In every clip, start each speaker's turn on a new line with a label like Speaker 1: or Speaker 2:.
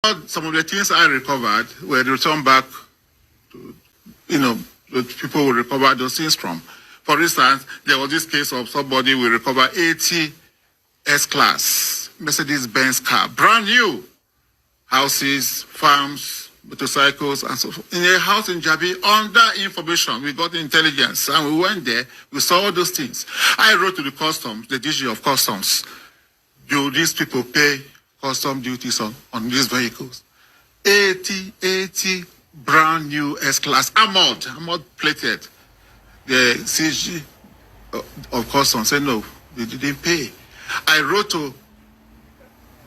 Speaker 1: Some of the things I recovered were returned back to, the people will recover those things from. For instance, there was this case of somebody will recover 80 S-Class Mercedes-Benz car, brand new. Houses, farms, motorcycles, and so forth. In a house in Jabi, under information, we got intelligence, and we went there, we saw all those things. I wrote to the customs, the DG of customs, do these people pay custom duties on these vehicles? 80 brand new S-Class, armored plated. The CG of customs said no, they didn't pay. I wrote to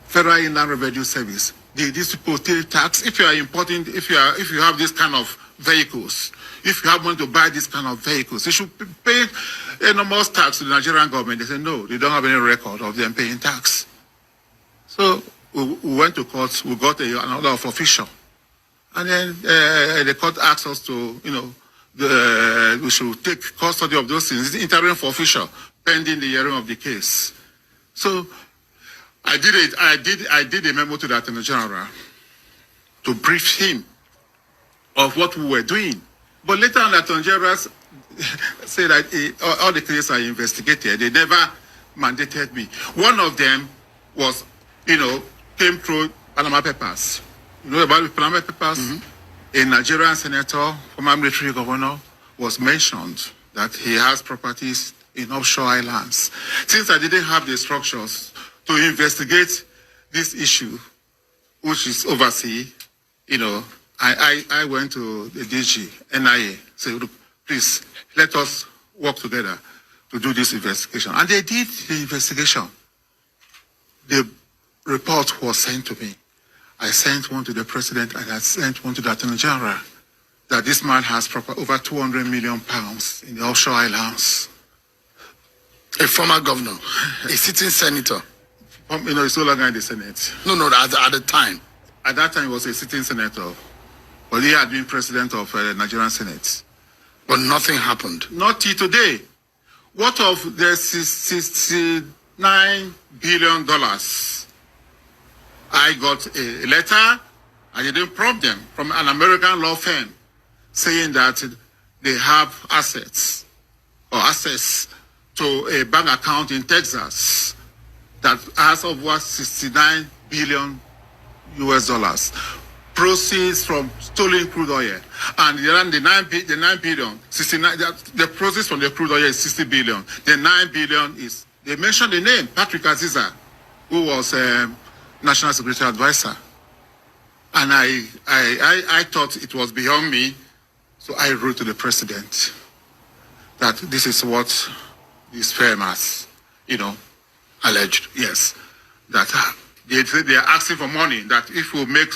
Speaker 1: Federal Inland Revenue Service. These people pay tax. If you are importing, if you have this kind of vehicles, if you have money to buy this kind of vehicles, you should pay enormous tax to the Nigerian government. They say no, they don't have any record of them paying tax. So we went to court. We got an order of official, and then the court asked us to, we should take custody of those things. It's interim for official pending the hearing of the case. So I did it. I did a memo to the Attorney General to brief him of what we were doing. But later on, the Attorney General said that all the cases I investigated, they never mandated me. One of them was, came through Panama Papers. You know about the Panama Papers? Mm-hmm. A Nigerian senator, former military governor, was mentioned that he has properties in offshore islands. Since I didn't have the structures to investigate this issue, which is overseas, I went to the DG, NIA, said, look, please, let us work together to do this investigation. And they did the investigation. The report was sent to me. I sent one to the president and I sent one to the Attorney General that this man has over 200 million pounds in the offshore islands.
Speaker 2: A former governor, a sitting senator.
Speaker 1: He's no longer in the Senate.
Speaker 2: No, at the time.
Speaker 1: At that time, he was a sitting senator. But he had been president of the Nigerian Senate.
Speaker 2: But nothing happened.
Speaker 1: Not till today. What of the $69 billion? I got a letter, I didn't prompt them, from an American law firm saying that they have assets or access to a bank account in Texas that has over 69 billion US dollars, proceeds from stolen crude oil, and the 9 billion, 69, the proceeds from the crude oil is 60 billion. The 9 billion is, they mentioned the name, Patrick Aziza, who was National Security Advisor. And I thought it was beyond me, so I wrote to the president that this is what this firm has, alleged. Yes, that they are asking for money, that if we make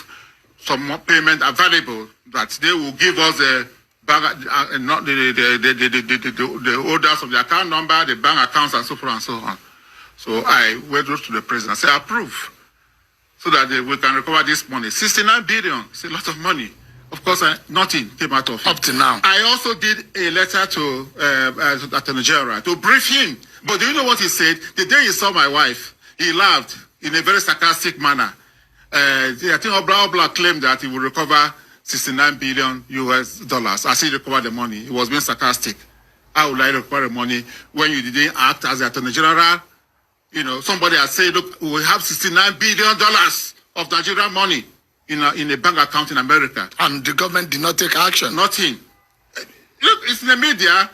Speaker 1: some payment available, that they will give us the orders of the account number, the bank accounts, and so forth and so on. So I went to the president and said, approve, so that we can recover this money. 69 billion, it's a lot of money. Of course, nothing came out of it.
Speaker 2: Up to now.
Speaker 1: I also did a letter to Attorney General to brief him. But do you know what he said? The day he saw my wife, he laughed in a very sarcastic manner. I think Obla claimed that he would recover 69 billion US dollars as he recovered the money. He was being sarcastic. How would I recover the money when you didn't act as the Attorney General? Somebody has said, look, we have $69 billion of Nigerian money in a bank account in America.
Speaker 2: And the government did not take action.
Speaker 1: Nothing. Look, it's in the media.